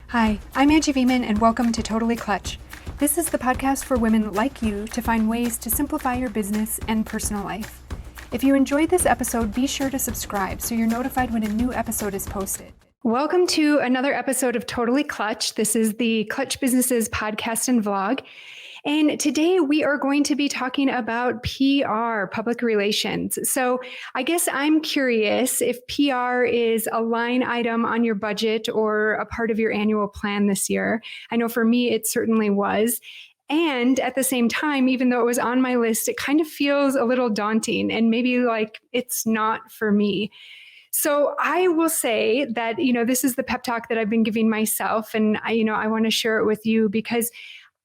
Hi, I'm Angie Veman, and welcome to Totally Clutch. This is the podcast for women like you to find ways to simplify your business and personal life. If you enjoyed this episode, be sure to subscribe so you're notified when a new episode is posted. Welcome to another episode of Totally Clutch. This is the Clutch Businesses podcast and vlog. And today we are going to be talking about PR, public relations. So I guess I'm curious if PR is a line item on your budget or a part of your annual plan this year. I know for me, it certainly was. And at the same time, even though it was on my list, it kind of feels a little daunting and maybe like it's not for me. So I will say that, this is the pep talk that I've been giving myself. And I want to share it with you because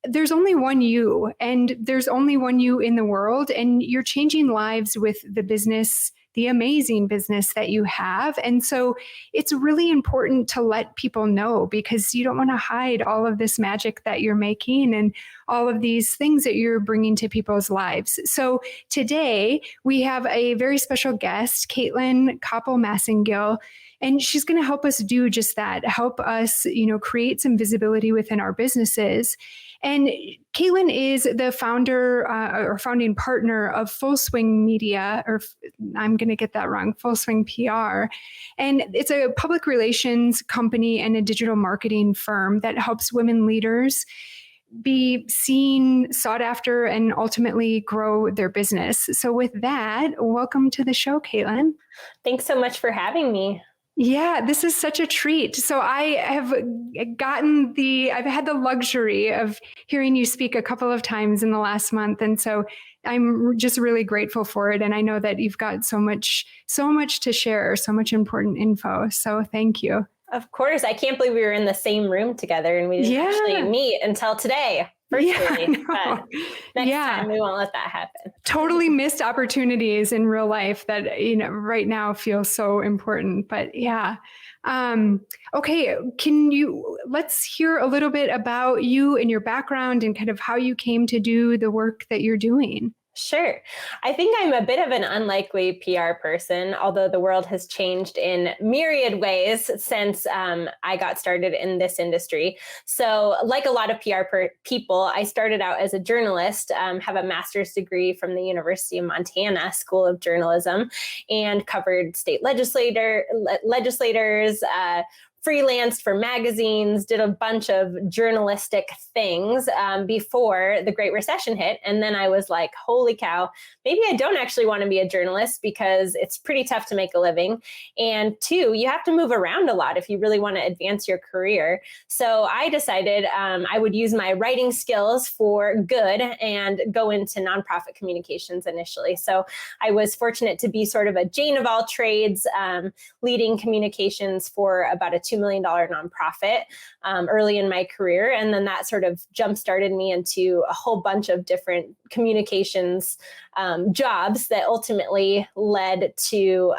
there's only one you, and there's only one you in the world, and you're changing lives with the business, the amazing business that you have. And so it's really important to let people know, because you don't want to hide all of this magic that you're making and all of these things that you're bringing to people's lives. So today we have a very special guest, Cailtin Copple Masingill. And she's going to help us do just that, help us, create some visibility within our businesses. And Cailtin is the founder or founding partner of Full Swing Media, or I'm going to get that wrong, Full Swing PR. And it's a public relations company and a digital marketing firm that helps women leaders be seen, sought after, and ultimately grow their business. So with that, welcome to the show, Cailtin. Thanks so much for having me. Yeah, this is such a treat. So I've had the luxury of hearing you speak a couple of times in the last month. And so I'm just really grateful for it. And I know that you've got so much to share, so much important info. So thank you. Of course. I can't believe we were in the same room together and we didn't actually meet until today. Virtually. But next time we won't let that happen. Totally missed opportunities in real life that, right now feel so important. But yeah. Okay. Let's hear a little bit about you and your background and kind of how you came to do the work that you're doing. Sure. I think I'm a bit of an unlikely PR person, although the world has changed in myriad ways since I got started in this industry. So like a lot of PR people, I started out as a journalist, have a master's degree from the University of Montana School of Journalism, and covered state legislators, freelanced for magazines, did a bunch of journalistic things before the Great Recession hit. And then I was like, holy cow, maybe I don't actually want to be a journalist because it's pretty tough to make a living. And two, you have to move around a lot if you really want to advance your career. So I decided I would use my writing skills for good and go into nonprofit communications initially. So I was fortunate to be sort of a Jane of all trades, leading communications for about a $2 million nonprofit early in my career. And then that sort of jump-started me into a whole bunch of different communications jobs that ultimately led to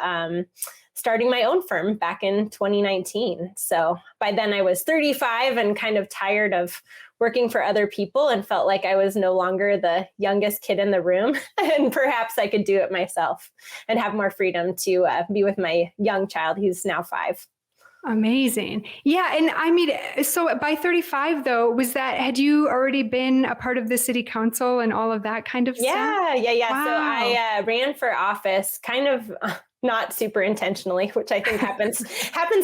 starting my own firm back in 2019. So by then I was 35 and kind of tired of working for other people and felt like I was no longer the youngest kid in the room. And perhaps I could do it myself and have more freedom to be with my young child, who's now 5. Amazing. Yeah. And I mean, so by 35 though, had you already been a part of the city council and all of that kind of stuff? Yeah. Wow. So I ran for office kind of not super intentionally, which I think happens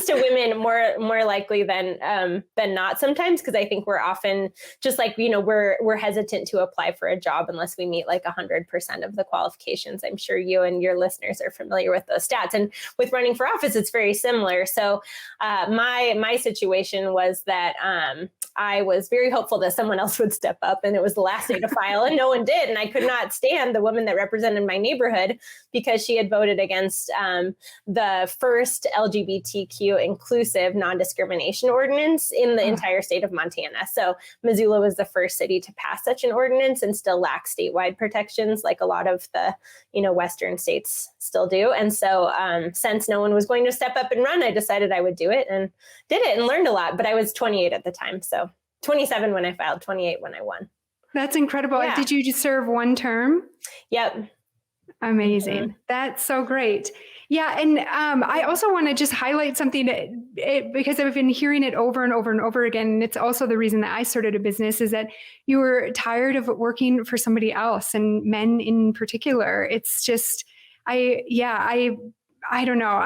to women more likely than not sometimes, because I think we're often just like, we're hesitant to apply for a job unless we meet like 100% of the qualifications. I'm sure you and your listeners are familiar with those stats. And with running for office, it's very similar. So my situation was that I was very hopeful that someone else would step up, and it was the last day to file, and no one did. And I could not stand the woman that represented my neighborhood because she had voted against the first LGBTQ inclusive non-discrimination ordinance in the entire state of Montana. So Missoula was the first city to pass such an ordinance and still lacks statewide protections like a lot of the, Western states still do. And so since no one was going to step up and run, I decided I would do it and did it and learned a lot. But I was 28 at the time. So 27 when I filed, 28 when I won. That's incredible. Yeah. Did you just serve one term? Yep. Amazing. Mm-hmm. That's so great. Yeah. And I also want to just highlight something because I've been hearing it over and over and over again. And it's also the reason that I started a business, is that you were tired of working for somebody else, and men in particular. It's just, I don't know.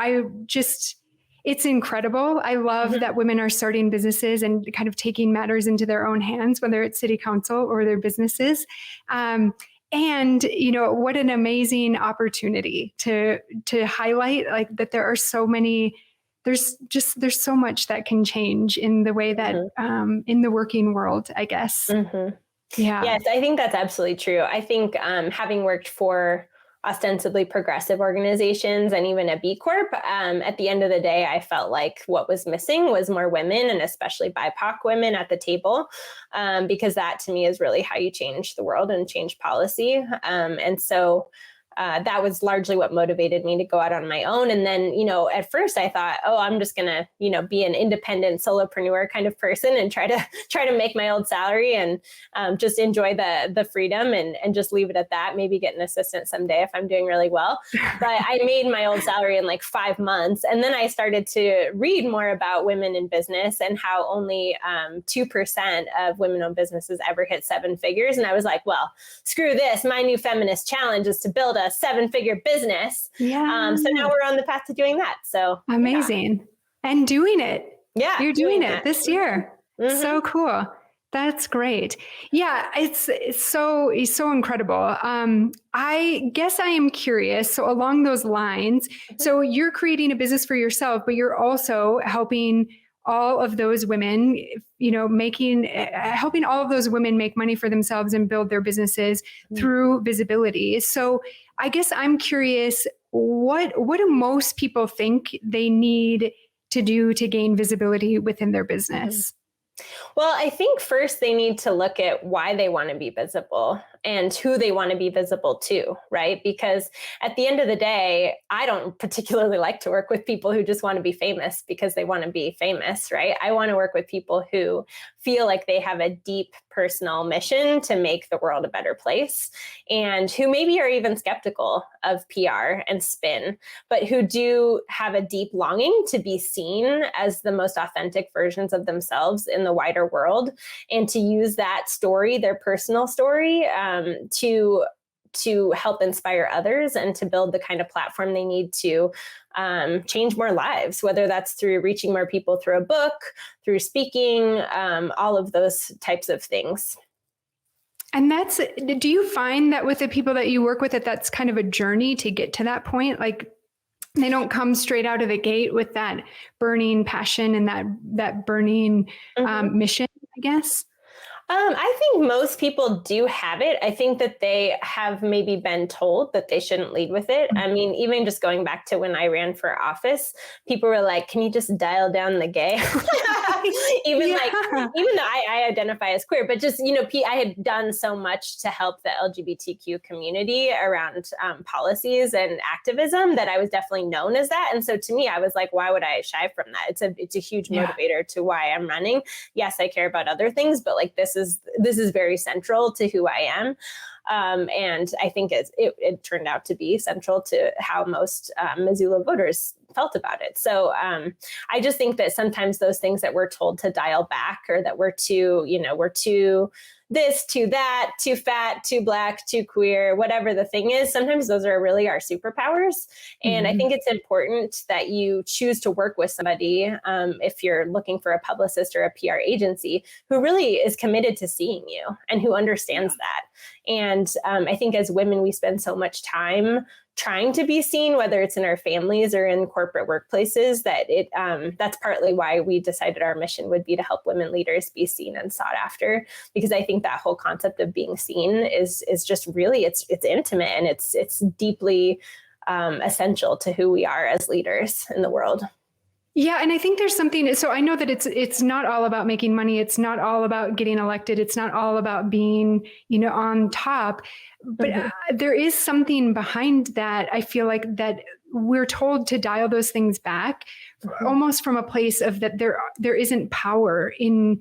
It's incredible. I love that women are starting businesses and kind of taking matters into their own hands, whether it's city council or their businesses. And, what an amazing opportunity to highlight, like, that there are so many, there's so much that can change in the way that, in the working world, I guess. Yeah. Yes, I think that's absolutely true. I think having worked for ostensibly progressive organizations and even a B Corp, at the end of the day, I felt like what was missing was more women, and especially BIPOC women at the table, because that to me is really how you change the world and change policy. And so that was largely what motivated me to go out on my own. And then, at first I thought, oh, I'm just going to, be an independent solopreneur kind of person and try to make my old salary and just enjoy the freedom and just leave it at that. Maybe get an assistant someday if I'm doing really well. But I made my old salary in like 5 months. And then I started to read more about women in business and how only 2% of women-owned businesses ever hit 7 figures. And I was like, well, screw this. My new feminist challenge is to build a 7-figure business. Yeah. So now we're on the path to doing that. So amazing. Yeah. And doing it. Yeah. You're doing it this year. So cool. That's great. Yeah. It's so incredible. I guess I am curious. So along those lines, so you're creating a business for yourself, but you're also helping all of those women, helping all of those women make money for themselves and build their businesses through visibility. So I guess I'm curious, what do most people think they need to do to gain visibility within their business? Well, I think first they need to look at why they want to be visible and who they want to be visible to, right? Because at the end of the day, I don't particularly like to work with people who just want to be famous because they want to be famous, right? I want to work with people who feel like they have a deep personal mission to make the world a better place, and who maybe are even skeptical of PR and spin, but who do have a deep longing to be seen as the most authentic versions of themselves in the wider world, and to use that story, their personal story, to help inspire others and to build the kind of platform they need to change more lives, whether that's through reaching more people through a book, through speaking, all of those types of things. And do you find that with the people that you work with, that's kind of a journey to get to that point? Like, they don't come straight out of the gate with that burning passion and that burning mission, I guess? I think most people do have it. I think that they have maybe been told that they shouldn't lead with it. I mean, even just going back to when I ran for office, people were like, can you just dial down the gay? even though I identify as queer, but just, I had done so much to help the LGBTQ community around policies and activism that I was definitely known as that. And so to me, I was like, why would I shy from that? It's a huge motivator to why I'm running. Yes, I care about other things, but like this is very central to who I am. And I think it turned out to be central to how most Missoula voters felt about it. So I just think that sometimes those things that we're told to dial back, or that we're too this, too that, too fat, too black, too queer, whatever the thing is, sometimes those are really our superpowers. And I think it's important that you choose to work with somebody, if you're looking for a publicist or a PR agency, who really is committed to seeing you and who understands that. And I think as women, we spend so much time trying to be seen, whether it's in our families or in corporate workplaces, that that's partly why we decided our mission would be to help women leaders be seen and sought after. Because I think that whole concept of being seen is just really, it's intimate, and it's deeply essential to who we are as leaders in the world. Yeah. And I think there's something, so I know that it's not all about making money. It's not all about getting elected. It's not all about being, on top, but there is something behind that. I feel like that we're told to dial those things back, almost from a place of that there isn't power in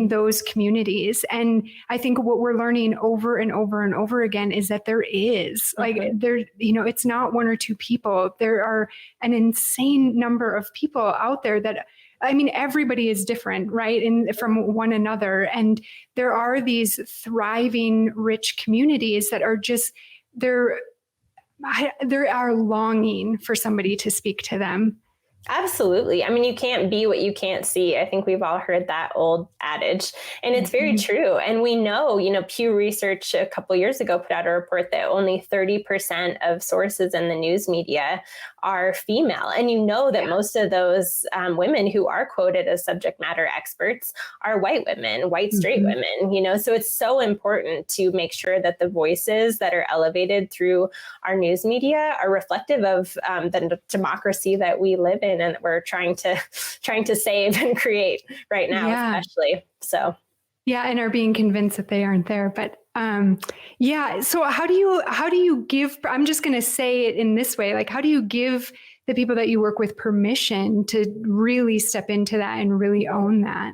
those communities. And I think what we're learning over and over and over again is that there is like there, it's not one or two people. There are an insane number of people out there that, I mean, everybody is different, right? And from one another. And there are these thriving, rich communities that are just, they are longing for somebody to speak to them. Absolutely. I mean, you can't be what you can't see. I think we've all heard that old adage, and it's very true. And we know, Pew Research a couple of years ago put out a report that only 30% of sources in the news media are female. And that most of those women who are quoted as subject matter experts are white women, white straight women, so it's so important to make sure that the voices that are elevated through our news media are reflective of the democracy that we live in and that we're trying to save and create right now, especially. So. Yeah. And are being convinced that they aren't there. But so how do you give, I'm just going to say it in this way, like, how do you give the people that you work with permission to really step into that and really own that?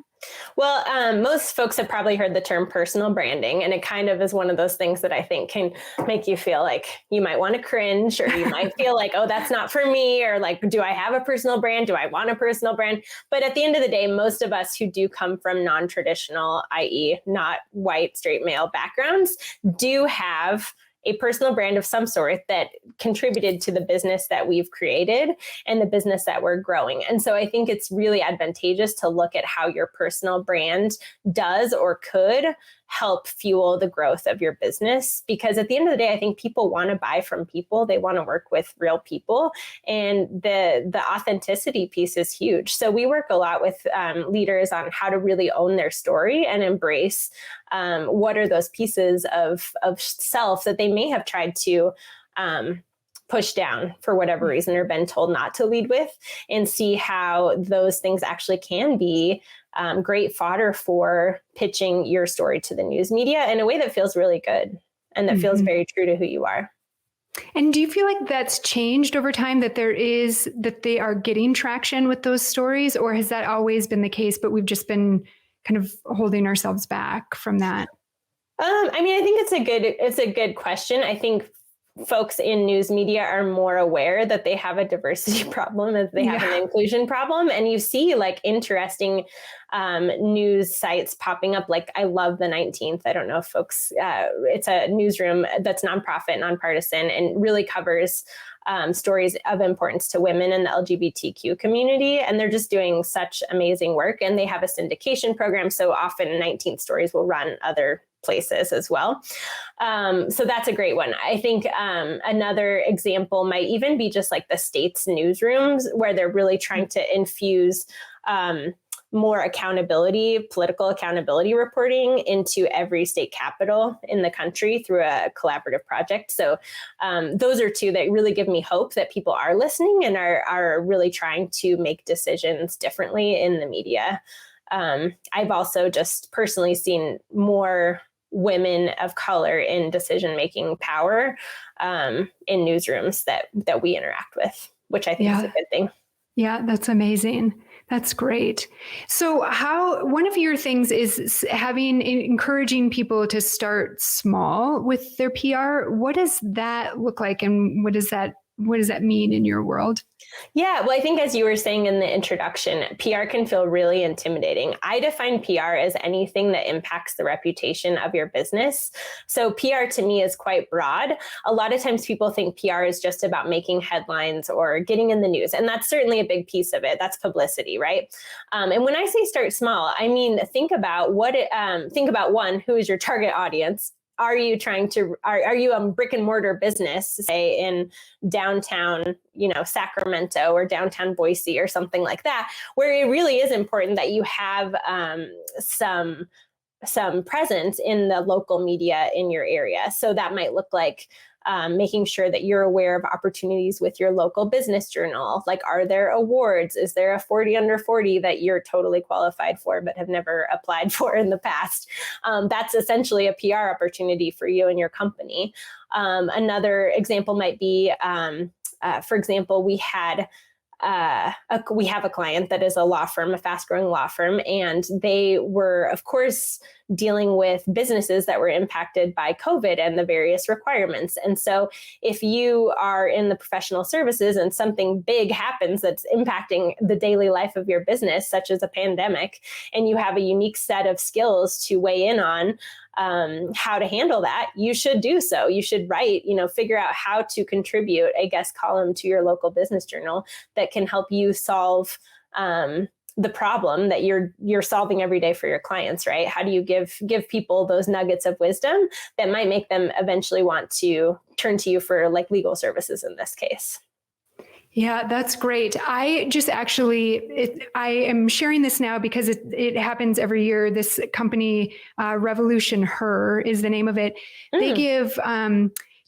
Well, most folks have probably heard the term personal branding, and it kind of is one of those things that I think can make you feel like you might want to cringe, or you might feel like, oh, that's not for me, or like, do I have a personal brand? Do I want a personal brand? But at the end of the day, most of us who do come from non-traditional, i.e. not white, straight male backgrounds, do have a personal brand of some sort that contributed to the business that we've created and the business that we're growing. And so I think it's really advantageous to look at how your personal brand does or could help fuel the growth of your business. Because at the end of the day, I think people want to buy from people. They want to work with real people. And the authenticity piece is huge. So we work a lot with leaders on how to really own their story and embrace what are those pieces of self that they may have tried to push down for whatever reason or been told not to lead with, and see how those things actually can be great fodder for pitching your story to the news media in a way that feels really good and that feels very true to who you are. And do you feel like that's changed over time, that they are getting traction with those stories, or has that always been the case, but we've just been kind of holding ourselves back from that? I mean, I think it's a good question. I think folks in news media are more aware that they have a diversity problem as they have an inclusion problem. And you see like interesting news sites popping up. Like, I love the 19th. I don't know if folks, it's a newsroom that's nonprofit, nonpartisan, and really covers stories of importance to women in the LGBTQ community. And they're just doing such amazing work. And they have a syndication program. So often 19th stories will run other places as well. So that's a great one. I think another example might even be just like the state's newsrooms, where they're really trying to infuse more accountability, political accountability reporting into every state capital in the country through a collaborative project. So those are two that really give me hope that people are listening and are really trying to make decisions differently in the media. I've also just personally seen more women of color in decision-making power in newsrooms that we interact with, which I think is a good thing. Yeah, that's amazing. That's great. So one of your things is encouraging people to start small with their PR. What does that look like? And what does that mean in your world? Yeah, well, I think as you were saying in the introduction, PR can feel really intimidating. I define PR as anything that impacts the reputation of your business. So PR to me is quite broad. A lot of times people think PR is just about making headlines or getting in the news. And that's certainly a big piece of it. That's publicity, right? And when I say start small, I mean, think about one, who is your target audience? Are you a brick and mortar business, say in downtown, Sacramento or downtown Boise or something like that, where it really is important that you have some presence in the local media in your area. So that might look like making sure that you're aware of opportunities with your local business journal. Like, are there awards? Is there a 40 under 40 that you're totally qualified for but have never applied for in the past? That's essentially a PR opportunity for you and your company. Another example might be for example, we have a client that is a law firm, a fast growing law firm, and they were, of course, dealing with businesses that were impacted by COVID and the various requirements. And so if you are in the professional services and something big happens that's impacting the daily life of your business, such as a pandemic, and you have a unique set of skills to weigh in on how to handle that, you should do so. You should write, figure out how to contribute a guest column to your local business journal that can help you solve the problem that you're solving every day for your clients, right? How do you give people those nuggets of wisdom that might make them eventually want to turn to you for like legal services in this case? Yeah, that's great. I just actually, I am sharing this now because it happens every year. This company, Revolution Her is the name of it. They give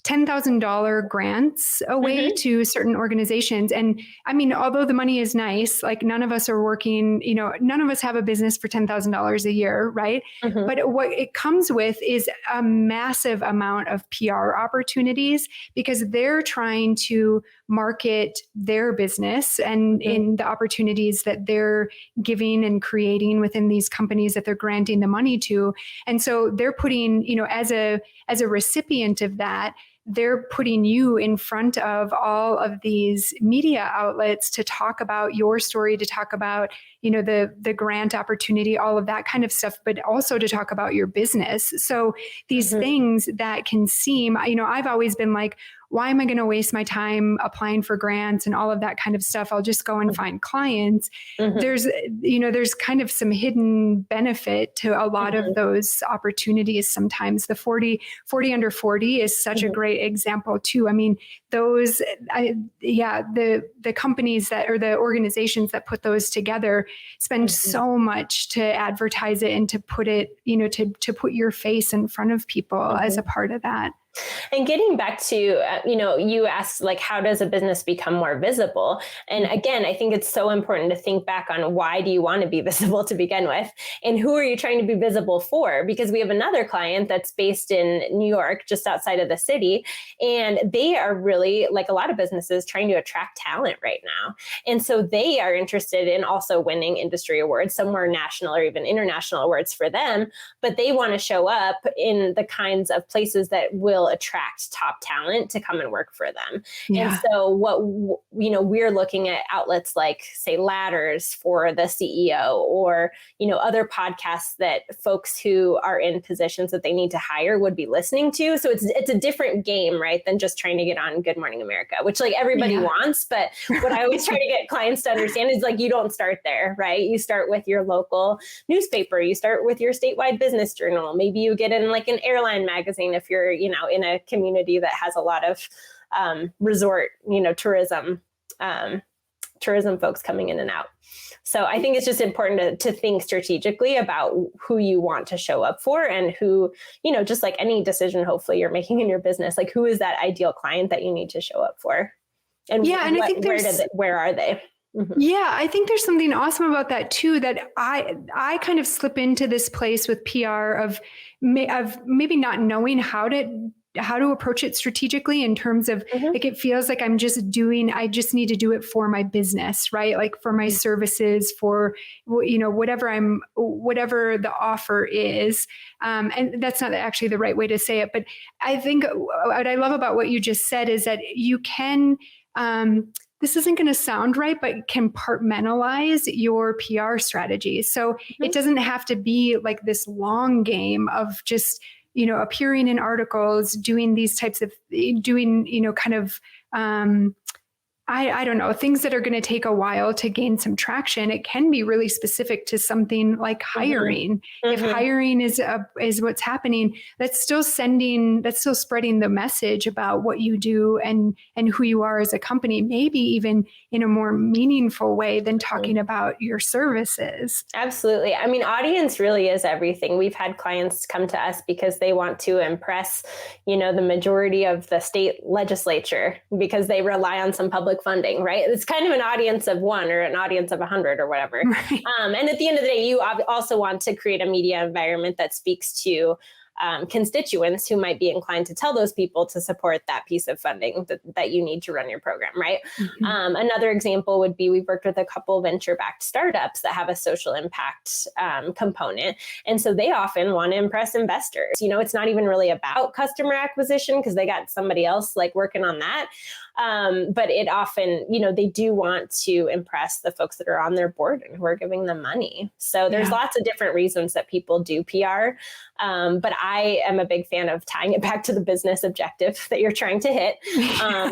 $10,000 grants away to certain organizations. And I mean, although the money is nice, like none of us are working, none of us have a business for $10,000 a year, right? But what it comes with is a massive amount of PR opportunities because they're trying to market their business and in the opportunities that they're giving and creating within these companies that they're granting the money to. And so they're putting, as a recipient of that, they're putting you in front of all of these media outlets to talk about your story, to talk about, the grant opportunity, all of that kind of stuff, but also to talk about your business. So these things that can seem, I've always been like, why am I going to waste my time applying for grants and all of that kind of stuff? I'll just go and find clients. There's kind of some hidden benefit to a lot of those opportunities. Sometimes the 40 under 40 is such a great example too. I mean, the companies that, or the organizations that put those together spend so much to advertise it and to put it, to put your face in front of people as a part of that. And getting back to, you asked, like, how does a business become more visible? And again, I think it's so important to think back on why do you want to be visible to begin with? And who are you trying to be visible for? Because we have another client that's based in New York, just outside of the city. And they are really, like a lot of businesses, trying to attract talent right now. And so they are interested in also winning industry awards, some more national or even international awards for them. But they want to show up in the kinds of places that will attract top talent to come and work for them. And so what, we're looking at outlets like, say, Ladders for the CEO, or, other podcasts that folks who are in positions that they need to hire would be listening to. So it's a different game, right, than just trying to get on Good Morning America, which like everybody wants. But what I always try to get clients to understand is like, you don't start there, right? You start with your local newspaper. You start with your statewide business journal. Maybe you get in like an airline magazine if you're, in a community that has a lot of resort, tourism folks coming in and out. So I think it's just important to think strategically about who you want to show up for, and who, just like any decision, hopefully you're making in your business, like who is that ideal client that you need to show up for? And I think where are they? Yeah, I think there's something awesome about that too, that I kind of slip into this place with PR of maybe not knowing how to approach it strategically in terms of like, it feels like I just need to do it for my business, right? Like for my services, for, whatever the offer is. And that's not actually the right way to say it, but I think what I love about what you just said is that you can, this isn't going to sound right, but compartmentalize your PR strategy. So it doesn't have to be like this long game of just, appearing in articles, doing these types of, kind of, I don't know, things that are going to take a while to gain some traction. It can be really specific to something like hiring. If hiring is what's happening, that's still spreading the message about what you do and who you are as a company, maybe even in a more meaningful way than talking about your services. Absolutely. I mean, audience really is everything. We've had clients come to us because they want to impress, the majority of the state legislature because they rely on some public funding, right? It's kind of an audience of one or an audience of 100 or whatever. Right. And at the end of the day, you also want to create a media environment that speaks to constituents who might be inclined to tell those people to support that piece of funding that you need to run your program, right? Another example would be we've worked with a couple venture-backed startups that have a social impact component. And so they often want to impress investors. It's not even really about customer acquisition because they got somebody else like working on that. But it often, they do want to impress the folks that are on their board and who are giving them money. So there's lots of different reasons that people do PR. But I am a big fan of tying it back to the business objective that you're trying to hit.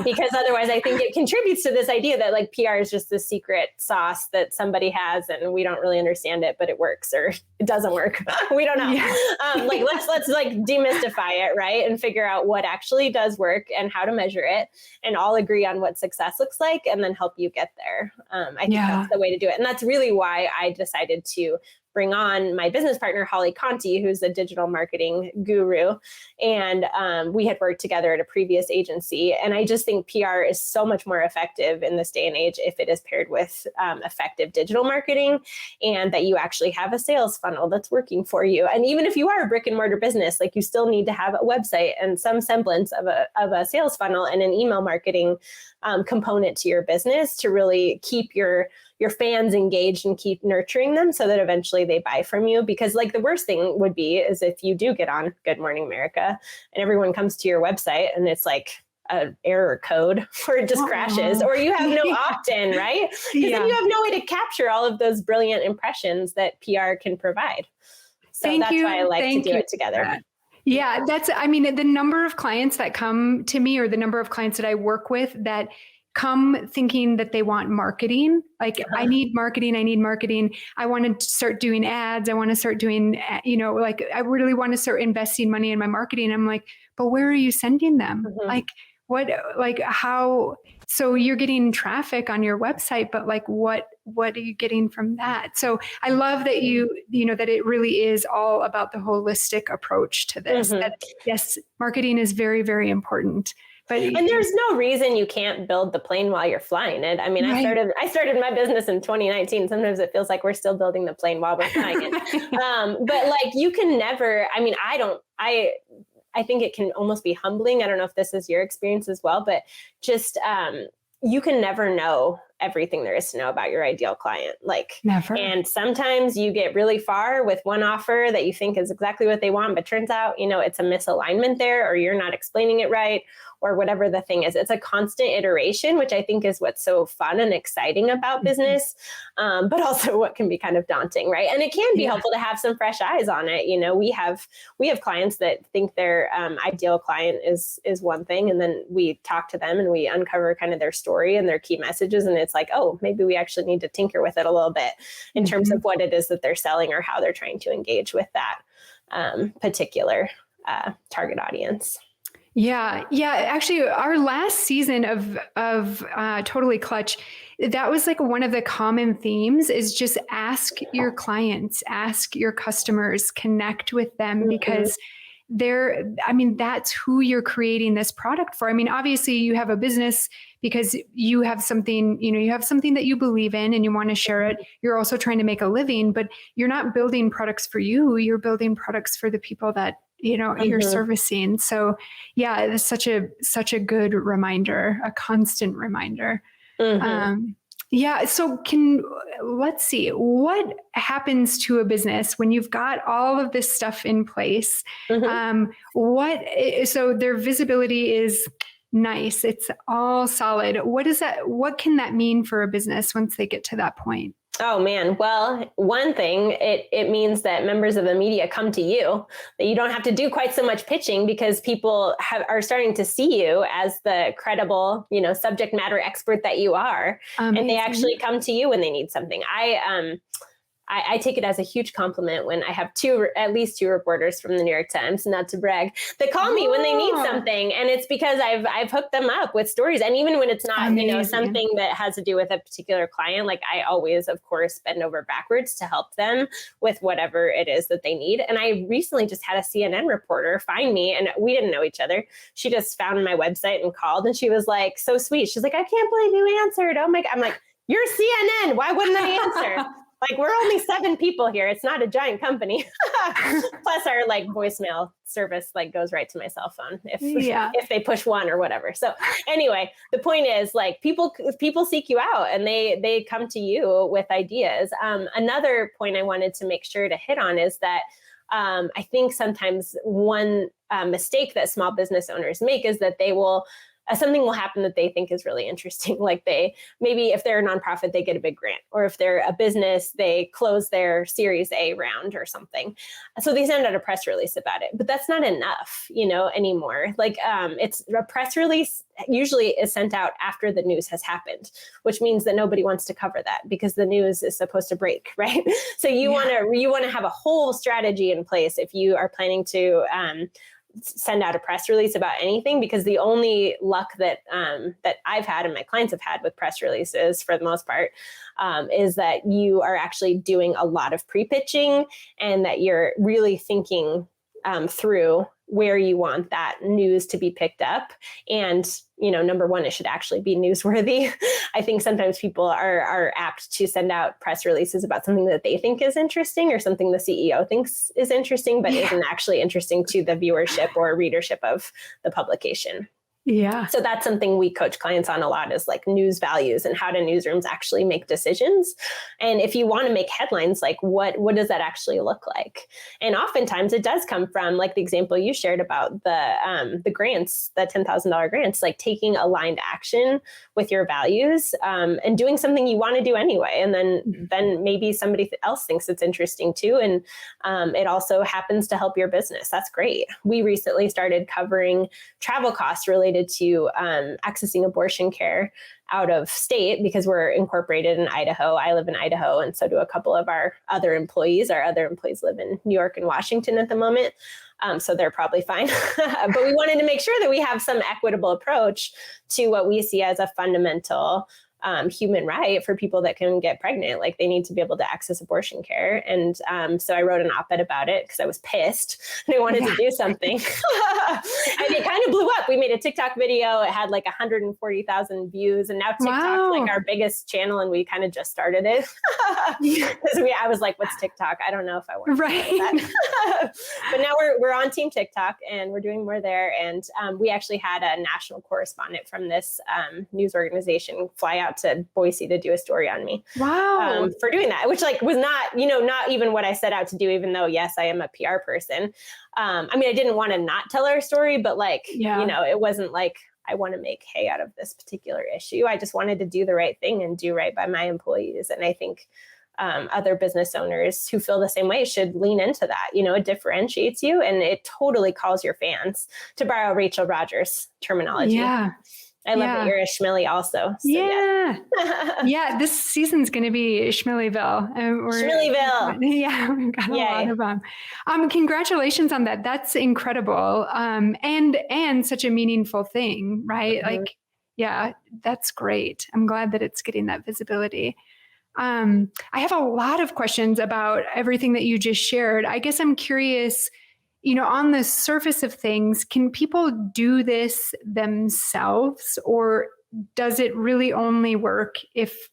Because otherwise I think it contributes to this idea that like PR is just this secret sauce that somebody has and we don't really understand it, but it works or it doesn't work. We don't know. Yeah. Let's like demystify it, right? And figure out what actually does work and how to measure it and all agree on what success looks like and then help you get there. I think that's the way to do it. And that's really why I decided to bring on my business partner, Holly Conti, who's a digital marketing guru. And we had worked together at a previous agency. And I just think PR is so much more effective in this day and age if it is paired with effective digital marketing and that you actually have a sales funnel that's working for you. And even if you are a brick and mortar business, like you still need to have a website and some semblance of a sales funnel and an email marketing component to your business to really keep your fans engaged and keep nurturing them so that eventually they buy from you. Because like the worst thing would be is if you do get on Good Morning America and everyone comes to your website and it's like an error code or it just crashes or you have no opt-in, right? Because then you have no way to capture all of those brilliant impressions that PR can provide. So that's why I like to do it together. Yeah, the number of clients that come to me or the number of clients that I work with that come thinking that they want marketing. Like I need marketing. I want to start doing ads. I want to start doing, I really want to start investing money in my marketing. I'm like, but where are you sending them? How, so you're getting traffic on your website, but like, what are you getting from that? So I love that that it really is all about the holistic approach to this. That, yes, marketing is very, very important. And there's no reason you can't build the plane while you're flying it. I mean, I started my business in 2019. Sometimes it feels like we're still building the plane while we're flying it. But like you can never, I think it can almost be humbling. I don't know if this is your experience as well, but just you can never know everything there is to know about your ideal client. Like never. And sometimes you get really far with one offer that you think is exactly what they want, but turns out, it's a misalignment there, or you're not explaining it right, or whatever the thing is. It's a constant iteration, which I think is what's so fun and exciting about business, but also what can be kind of daunting, right? And it can be helpful to have some fresh eyes on it. We have clients that think their ideal client is one thing, and then we talk to them and we uncover kind of their story and their key messages, and it's like, oh, maybe we actually need to tinker with it a little bit in terms of what it is that they're selling or how they're trying to engage with that particular target audience. Yeah. Actually, our last season of Totally Clutch, that was like one of the common themes is just ask your clients, ask your customers, connect with them because that's who you're creating this product for. I mean, obviously you have a business because you have something, that you believe in and you want to share it. You're also trying to make a living, but you're not building products for you. You're building products for the people that you're servicing. So yeah, it's such a good reminder, a constant reminder. So let's see, what happens to a business when you've got all of this stuff in place? So their visibility is nice. It's all solid. What can that mean for a business once they get to that point? Oh man. Well, one thing, it means that members of the media come to you, that you don't have to do quite so much pitching because people are starting to see you as the credible, subject matter expert that you are. Amazing. And they actually come to you when they need something. I take it as a huge compliment when I have at least two reporters from the New York Times, not to brag, that call me when they need something. And it's because I've hooked them up with stories. And even when it's not, something that has to do with a particular client, like I always, of course, bend over backwards to help them with whatever it is that they need. And I recently just had a CNN reporter find me, and we didn't know each other. She just found my website and called, and she was like, so sweet. She's like, I can't believe you answered. Oh my God. I'm like, you're CNN. Why wouldn't I answer? Like we're only 7 people here. It's not a giant company. Plus our like voicemail service like goes right to my cell phone if they push 1 or whatever. So anyway, the point is like people seek you out and they come to you with ideas. Another point I wanted to make sure to hit on is that I think sometimes one mistake that small business owners make is that they will something will happen that they think is really interesting. Like maybe if they're a nonprofit, they get a big grant, or if they're a business, they close their Series A round or something. So they send out a press release about it, but that's not enough, anymore. Like it's a press release usually is sent out after the news has happened, which means that nobody wants to cover that because the news is supposed to break, right? So you want to have a whole strategy in place if you are planning to send out a press release about anything, because the only luck that I've had and my clients have had with press releases for the most part is that you are actually doing a lot of pre-pitching and that you're really thinking through where you want that news to be picked up. And, number one, it should actually be newsworthy. I think sometimes people are apt to send out press releases about something that they think is interesting or something the CEO thinks is interesting, but isn't actually interesting to the viewership or readership of the publication. Yeah. So that's something we coach clients on a lot, is like news values and how do newsrooms actually make decisions. And if you want to make headlines, like what does that actually look like? And oftentimes it does come from like the example you shared about the grants, the $10,000 grants, like taking aligned action with your values and doing something you want to do anyway. And then maybe somebody else thinks it's interesting too. And it also happens to help your business. That's great. We recently started covering travel costs related to accessing abortion care out of state because we're incorporated in Idaho. I live in Idaho, and so do a couple of our other employees. Our other employees live in New York and Washington at the moment, so they're probably fine. But we wanted to make sure that we have some equitable approach to what we see as a fundamental human right for people that can get pregnant. Like they need to be able to access abortion care. And so I wrote an op-ed about it because I was pissed and I wanted to do something. And it kind of blew up. We made a TikTok video. It had like 140,000 views. And now TikTok's like our biggest channel, and we kind of just started it. Because I was like, what's TikTok? I don't know if I want to do that. But now we're on Team TikTok and we're doing more there. And we actually had a national correspondent from this news organization fly out to Boise to do a story on me. Wow. For doing that, which like was not even what I set out to do, even though, yes, I am a PR person. I mean, I didn't want to not tell our story, but like, it wasn't like I want to make hay out of this particular issue. I just wanted to do the right thing and do right by my employees. And I think other business owners who feel the same way should lean into that. It differentiates you and it totally calls your fans, to borrow Rachel Rogers' terminology. Yeah. I love that you're a Schmilly also. So yeah. This season's going to be Schmillyville. Schmillyville. Yeah, we've got a lot of them. Congratulations on that. That's incredible. And such a meaningful thing, right? Mm-hmm. Like, yeah, that's great. I'm glad that it's getting that visibility. I have a lot of questions about everything that you just shared. I guess I'm curious, on the surface of things, can people do this themselves, or does it really only work if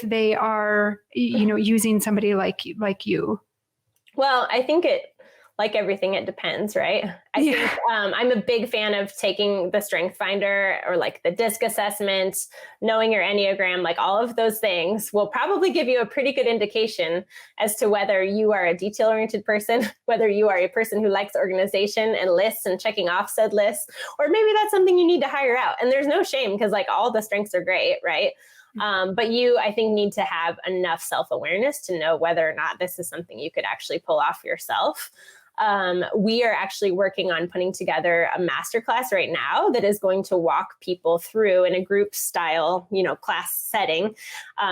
they are, using somebody like you? Well, I think like everything, it depends, right? I think I'm a big fan of taking the Strength Finder or like the DISC assessment, knowing your Enneagram, like all of those things will probably give you a pretty good indication as to whether you are a detail-oriented person, whether you are a person who likes organization and lists and checking off said lists, or maybe that's something you need to hire out. And there's no shame because like all the strengths are great, right? But you, I think, need to have enough self-awareness to know whether or not this is something you could actually pull off yourself. We are actually working on putting together a masterclass right now that is going to walk people through in a group style, class setting,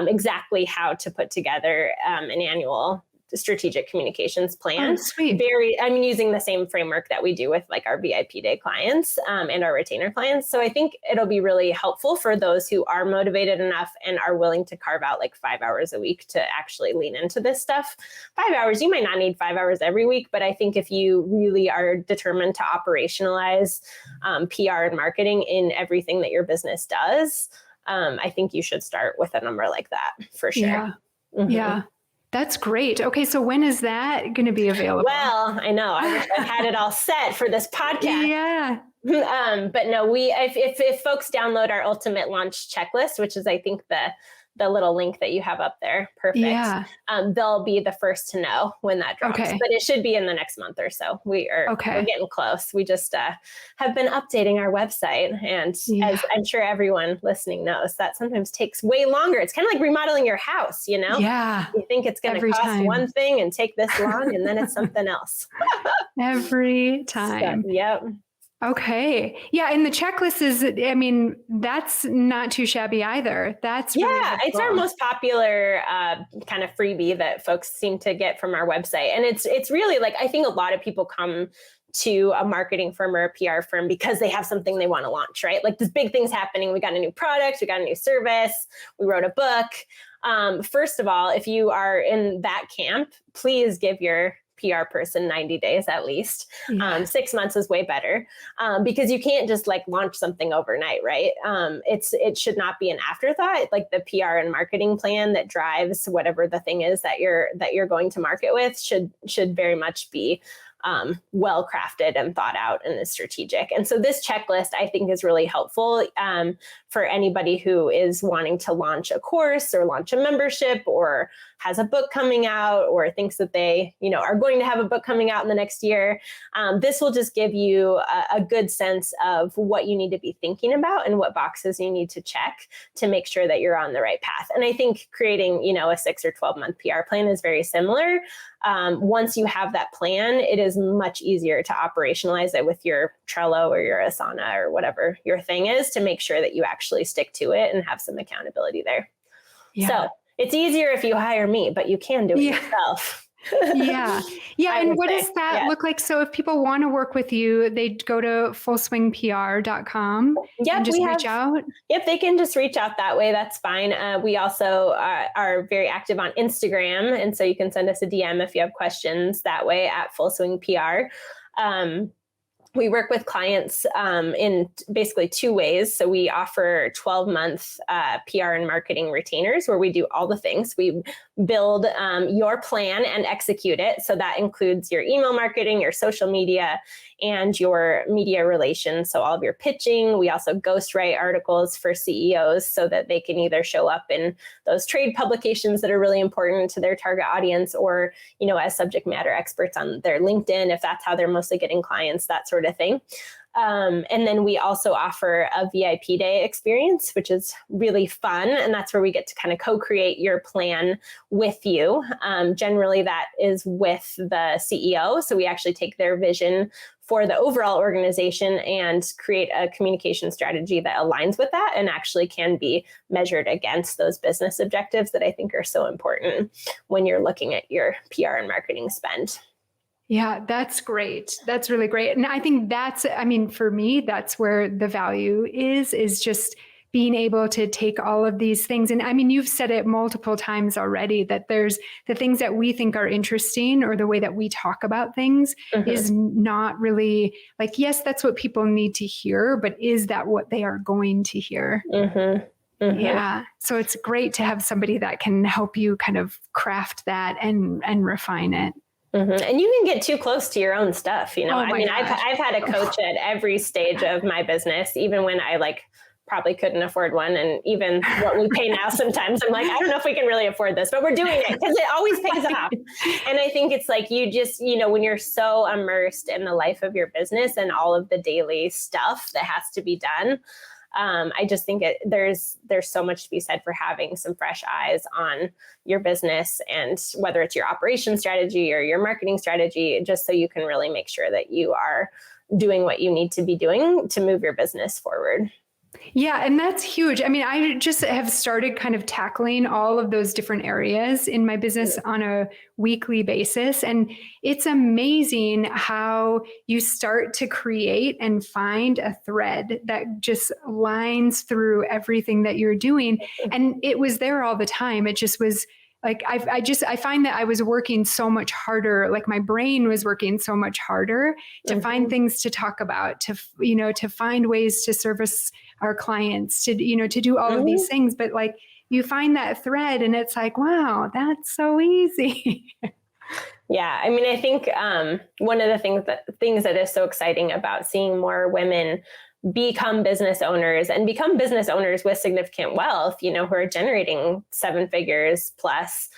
exactly how to put together an annual strategic communications plan. Oh, sweet. I'm using the same framework that we do with like our VIP day clients and our retainer clients. So I think it'll be really helpful for those who are motivated enough and are willing to carve out like 5 hours a week to actually lean into this stuff. 5 hours, you might not need 5 hours every week, but I think if you really are determined to operationalize PR and marketing in everything that your business does, I think you should start with a number like that for sure. Yeah. Mm-hmm. Yeah. That's great. Okay. So when is that going to be available? Well, I know. I wish I had it all set for this podcast. Yeah. But no, if folks download our ultimate launch checklist, which is, I think, the little link that you have up there, perfect. Yeah. They'll be the first to know when that drops. Okay. But it should be in the next month or so. We're getting close. We just have been updating our website, and as I'm sure everyone listening knows, that sometimes takes way longer. It's kind of like remodeling your house, you know? Yeah. You think it's going to cost one thing and take this long, and then it's something else. Every time. So, yep. Okay. Yeah. And the checklist is, I mean, that's not too shabby either. That's really it's our most popular kind of freebie that folks seem to get from our website. And it's really like, I think a lot of people come to a marketing firm or a PR firm because they have something they want to launch, right? Like this big thing's happening. We got a new product, we got a new service, we wrote a book. First of all, if you are in that camp, please give your PR person 90 days at least. 6 months is way better because you can't just like launch something overnight, right? It should not be an afterthought. Like the PR and marketing plan that drives whatever the thing is that you're going to market with should very much be well crafted and thought out and is strategic. And so this checklist, I think, is really helpful for anybody who is wanting to launch a course or launch a membership or has a book coming out or thinks that they, are going to have a book coming out in the next year. This will just give you a good sense of what you need to be thinking about and what boxes you need to check to make sure that you're on the right path. And I think creating, a 6 or 12 month PR plan is very similar. Once you have that plan, it is much easier to operationalize it with your Trello or your Asana or whatever your thing is to make sure that you actually stick to it and have some accountability there. Yeah. So it's easier if you hire me, but you can do it yourself. Yeah. And what does that look like? So if people want to work with you, they go to fullswingpr.com and just reach out? Yep. They can just reach out that way. That's fine. We also are very active on Instagram. And so you can send us a DM if you have questions that way at fullswingpr. We work with clients in basically 2 ways. So we offer 12-month PR and marketing retainers where we do all the things. We build your plan and execute it. So that includes your email marketing, your social media, and your media relations. So all of your pitching. We also ghostwrite articles for CEOs so that they can either show up in those trade publications that are really important to their target audience or, as subject matter experts on their LinkedIn, if that's how they're mostly getting clients, that sort of thing. And then we also offer a VIP day experience, which is really fun. And that's where we get to kind of co-create your plan with you. Generally, that is with the CEO. So we actually take their vision for the overall organization and create a communication strategy that aligns with that and actually can be measured against those business objectives that I think are so important when you're looking at your PR and marketing spend. Yeah, that's great. That's really great. And I think for me, that's where the value is just being able to take all of these things. And you've said it multiple times already that there's the things that we think are interesting or the way that we talk about things is not really like, yes, that's what people need to hear, but is that what they are going to hear? Yeah. So it's great to have somebody that can help you kind of craft that and refine it. And you can get too close to your own stuff. I've had a coach at every stage of my business, even when I probably couldn't afford one. And even what we pay now, sometimes I'm like, I don't know if we can really afford this, but we're doing it because it always pays off. And I think it's like, you just, when you're so immersed in the life of your business and all of the daily stuff that has to be done, I just think there's so much to be said for having some fresh eyes on your business and whether it's your operation strategy or your marketing strategy, just so you can really make sure that you are doing what you need to be doing to move your business forward. Yeah. And that's huge. I just have started kind of tackling all of those different areas in my business on a weekly basis. And it's amazing how you start to create and find a thread that just lines through everything that you're doing. And it was there all the time. It just was Like I find that I was working so much harder, like my brain was working so much harder to find things to talk about, to find ways to service our clients, to do all of these things. But like you find that thread and it's like, wow, that's so easy. Yeah. I mean, I think one of the things that is so exciting about seeing more women become business owners and become business owners with significant wealth, who are generating 7 figures plus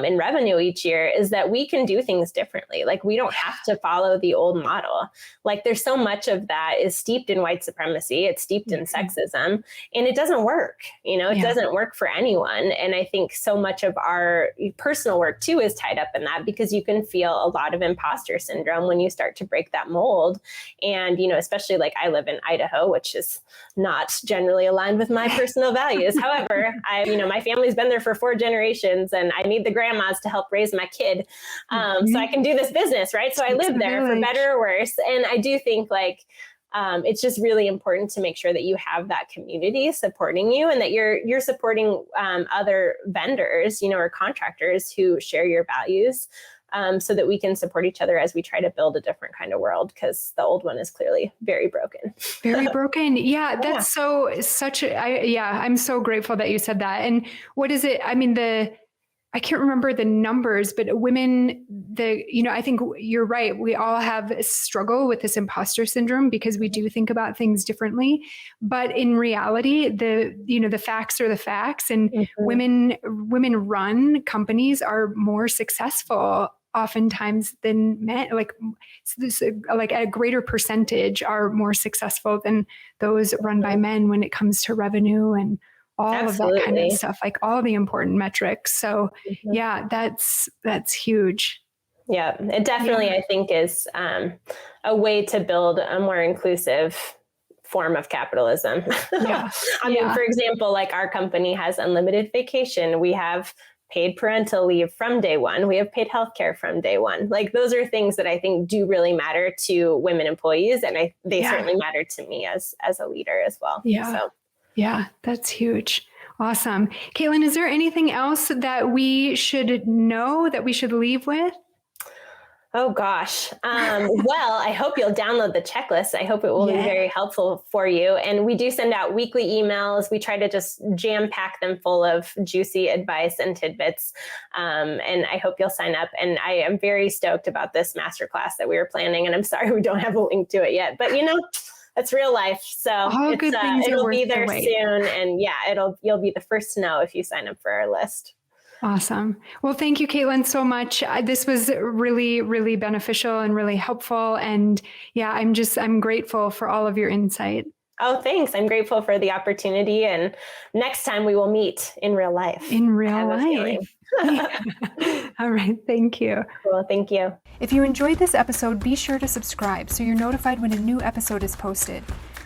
in revenue each year, is that we can do things differently. Like we don't have to follow the old model. Like there's so much of that is steeped in white supremacy. It's steeped in sexism, and it doesn't work. It doesn't work for anyone. And I think so much of our personal work too is tied up in that, because you can feel a lot of imposter syndrome when you start to break that mold. And, especially like I live in Idaho, which is not generally aligned with my personal values. However, my family's been there for 4 generations, and I need the grandmas to help raise my kid. So I can do this business, right? So I live there for better or worse. And I do think like, it's just really important to make sure that you have that community supporting you, and that you're supporting other vendors, or contractors who share your values, so that we can support each other as we try to build a different kind of world, because the old one is clearly very broken. Very broken. Yeah, that's I'm so grateful that you said that. And what is it? I mean, I can't remember the numbers, but women, I think you're right. We all have a struggle with this imposter syndrome because we do think about things differently. But in reality, the facts are the facts, and women run companies are more successful oftentimes than men. Like at a greater percentage are more successful than those run by men when it comes to revenue and all of that kind of stuff, like all the important metrics. So yeah, that's huge. Yeah, it definitely, I think, is a way to build a more inclusive form of capitalism. I mean, for example, like our company has unlimited vacation. We have paid parental leave from day one. We have paid healthcare from day one. Like those are things that I think do really matter to women employees. And they certainly matter to me as a leader as well. Yeah. So. Yeah, that's huge. Awesome. Cailtin, is there anything else that we should know, that we should leave with? Oh, gosh. Well, I hope you'll download the checklist. I hope it will be very helpful for you. And we do send out weekly emails. We try to just jam pack them full of juicy advice and tidbits. And I hope you'll sign up. And I am very stoked about this masterclass that we were planning. And I'm sorry we don't have a link to it yet, but it's real life. So it'll be there soon. And you'll be the first to know if you sign up for our list. Awesome. Well, thank you, Cailtin, so much. This was really, really beneficial and really helpful. And I'm grateful for all of your insight. Oh, thanks. I'm grateful for the opportunity. And next time we will meet in real life. In real life. All right. Thank you. Well, thank you. If you enjoyed this episode, be sure to subscribe so you're notified when a new episode is posted.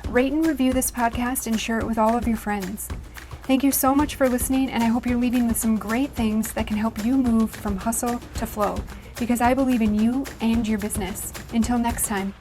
Rate and review this podcast and share it with all of your friends. Thank you so much for listening, and I hope you're leaving with some great things that can help you move from hustle to flow, because I believe in you and your business. Until next time.